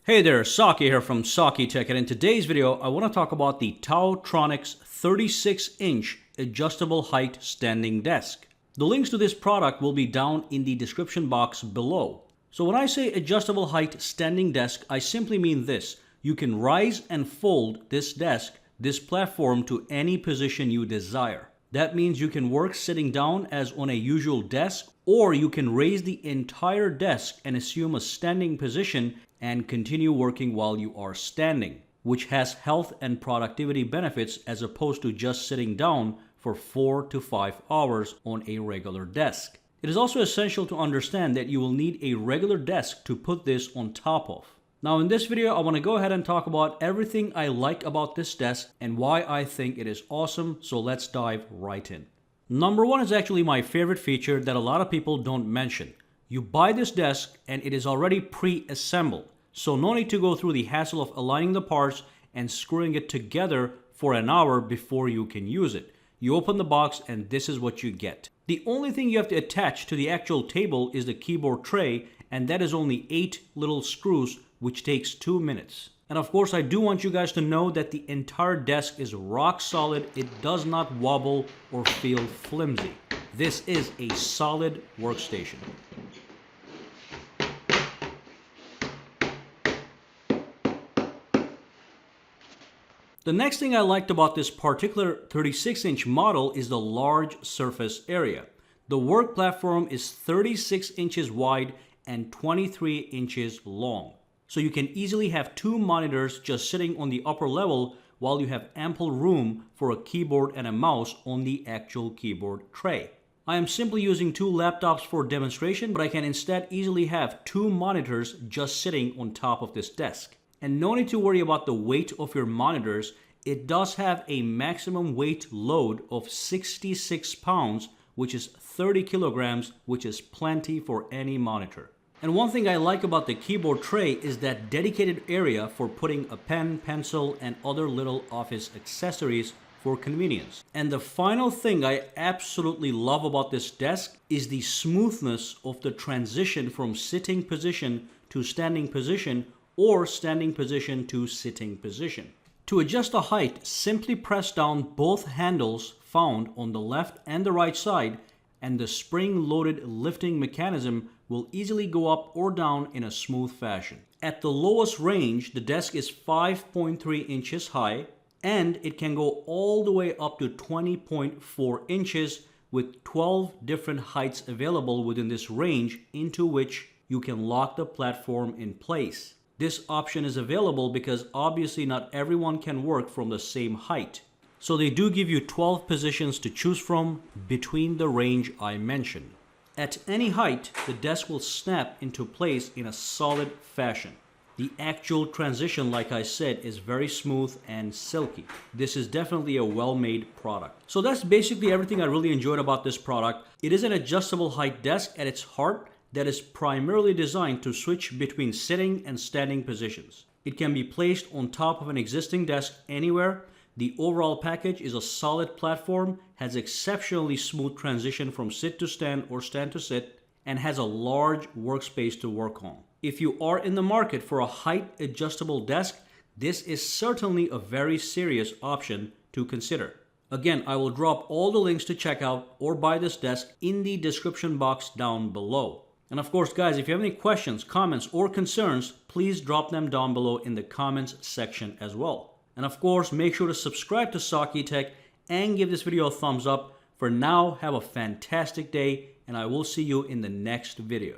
Hey there, Saki here from SAKITECH, and in today's video I want to talk about the TaoTronics 36-inch adjustable height standing desk. The links to this product will be down in the description box below. So when I say adjustable height standing desk, I simply mean this. You can rise and fold this desk, this platform, to any position you desire. That means you can work sitting down as on a usual desk, or you can raise the entire desk and assume a standing position and continue working while you are standing, which has health and productivity benefits as opposed to just sitting down for 4 to 5 hours on a regular desk. It is also essential to understand that you will need a regular desk to put this on top of. Now in this video, I want to go ahead and talk about everything I like about this desk and why I think it is awesome, so let's dive right in. Number one is actually my favorite feature that a lot of people don't mention. You buy this desk and it is already pre-assembled, so no need to go through the hassle of aligning the parts and screwing it together for an hour before you can use it. You open the box and this is what you get. The only thing you have to attach to the actual table is the keyboard tray, and that is only 8 little screws, which takes 2 minutes. And of course, I do want you guys to know that the entire desk is rock solid. It does not wobble or feel flimsy. This is a solid workstation. The next thing I liked about this particular 36-inch model is the large surface area. The work platform is 36 inches wide and 23 inches long. So you can easily have 2 monitors just sitting on the upper level while you have ample room for a keyboard and a mouse on the actual keyboard tray. I am simply using 2 laptops for demonstration, but I can instead easily have 2 monitors just sitting on top of this desk. And no need to worry about the weight of your monitors. It does have a maximum weight load of 66 pounds, which is 30 kilograms, which is plenty for any monitor. And one thing I like about the keyboard tray is that dedicated area for putting a pen, pencil, and other little office accessories for convenience. And the final thing I absolutely love about this desk is the smoothness of the transition from sitting position to standing position, or standing position to sitting position. To adjust the height, simply press down both handles found on the left and the right side, and the spring-loaded lifting mechanism will easily go up or down in a smooth fashion. At the lowest range, the desk is 5.3 inches high, and it can go all the way up to 20.4 inches with 12 different heights available within this range, into which you can lock the platform in place. This option is available because obviously not everyone can work from the same height. So they do give you 12 positions to choose from between the range I mentioned. At any height, the desk will snap into place in a solid fashion. The actual transition, like I said, is very smooth and silky. This is definitely a well-made product. So that's basically everything I really enjoyed about this product. It is an adjustable height desk at its heart that is primarily designed to switch between sitting and standing positions. It can be placed on top of an existing desk anywhere. The overall package is a solid platform, has exceptionally smooth transition from sit to stand or stand to sit, and has a large workspace to work on. If you are in the market for a height adjustable desk, this is certainly a very serious option to consider. Again, I will drop all the links to check out or buy this desk in the description box down below. And of course, guys, if you have any questions, comments, or concerns, please drop them down below in the comments section as well. And of course, make sure to subscribe to SAKITECH and give this video a thumbs up. For now, have a fantastic day, and I will see you in the next video.